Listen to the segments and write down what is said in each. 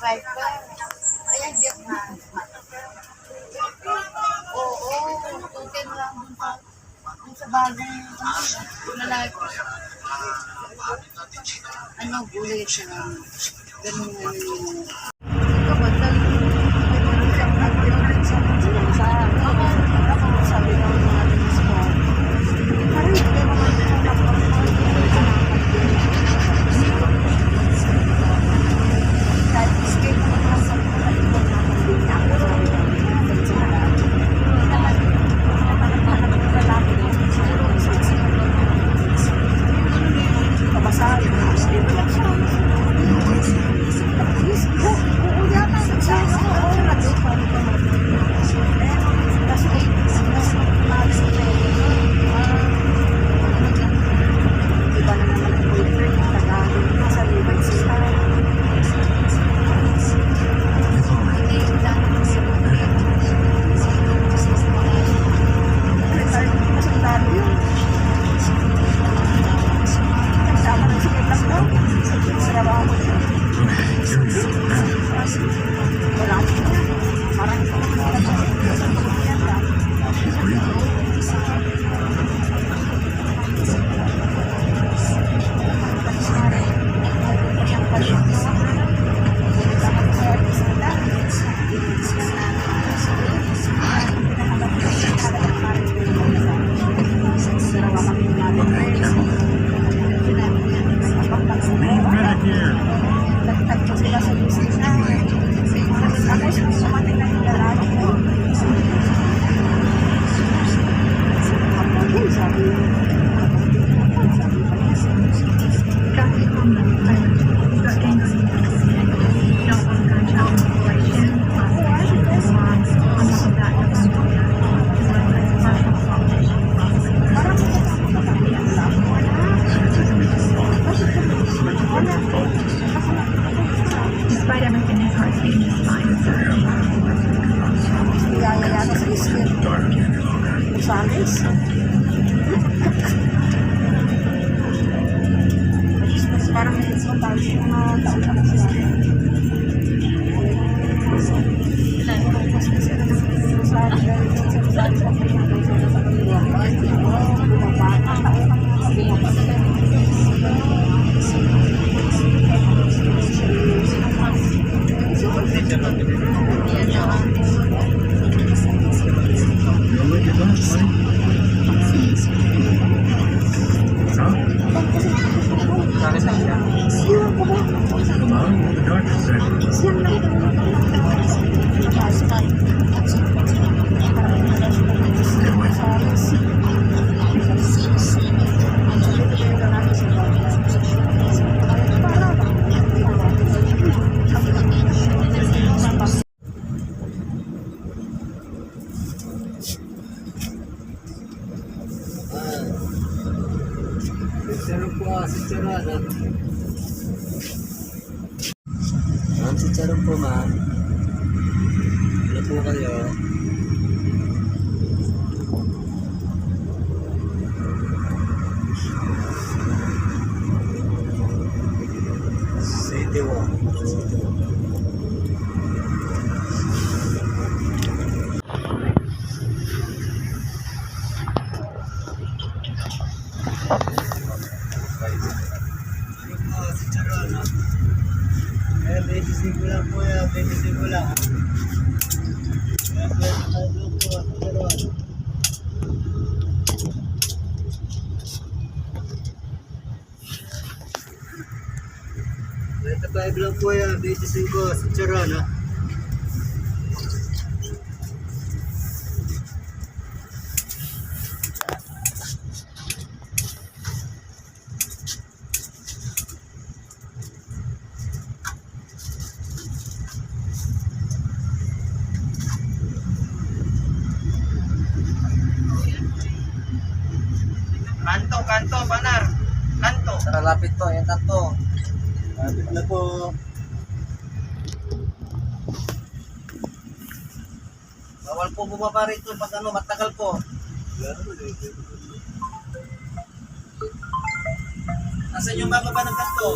striker. Kaya hindi ako na. Oo, tutin lang dun sa bagong lalaki. Ano, gulit siya. Ganun nga yun. Ito ba, sabi ng mga ating sport. Parang hindi naman ito kahit escape naman lang sa mga ibang nakapagin niya. Pero hindi naman lalaki na kabasahin na escape lang siya. Oo, yata sa parang ito tayo mga taon na sila. Ma'am, si Charong po, ma'am. Ano po kayo? City Walk. Si Charong, no? 25 lang po yan, 25 lang. Kaya 25 lang po yan, 25 sa Charon, ha? Kanto, banar. Kanto. Lapit to, yung kanto. Lapit na po. Bawal po bumaba rito pag ano, matagal po. Nasaan yung bababa ng kanto?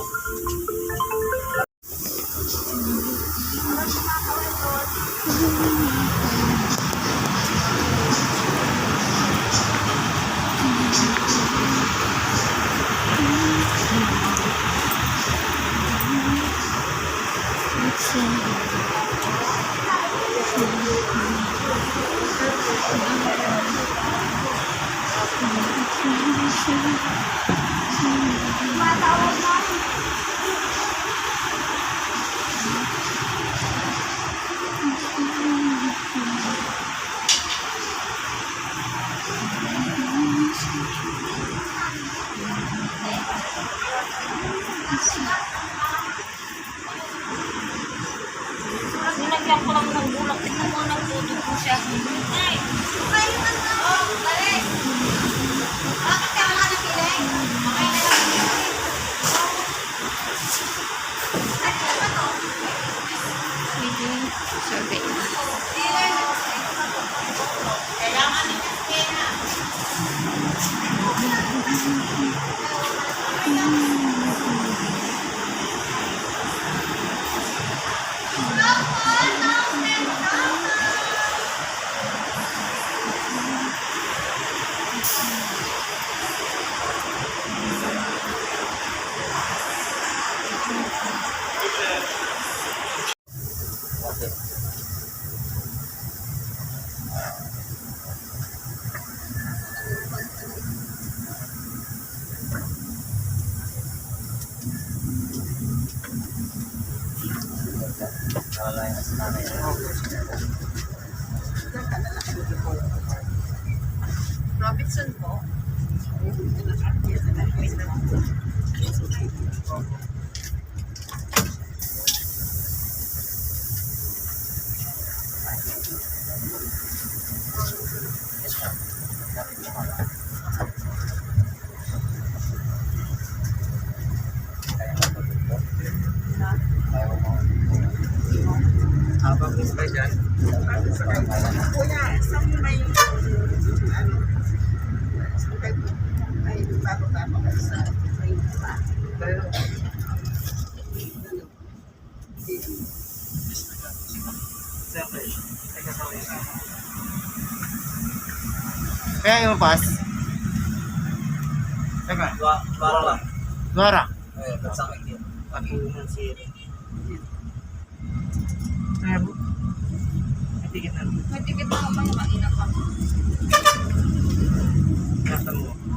Nilagyan ko lang ng bulak. Tignan mo ng puto ko siya. Ay! Oh, dali! Bakit ka mga nakilig? Okay na lang. Ay, ano ba to? Survey. Kailangan ni Kaskena. Okay. Robinson po. Habang miss pa dyan. Kuya, isang may ano, may bago-bago kayo sa train pa. Kaya yung pass. Teka. Para lang. Dora. Eh, kasama din. Ako ng siri. Sabo. Matigit na. May tikit na mga mainap ako. Nasa mo.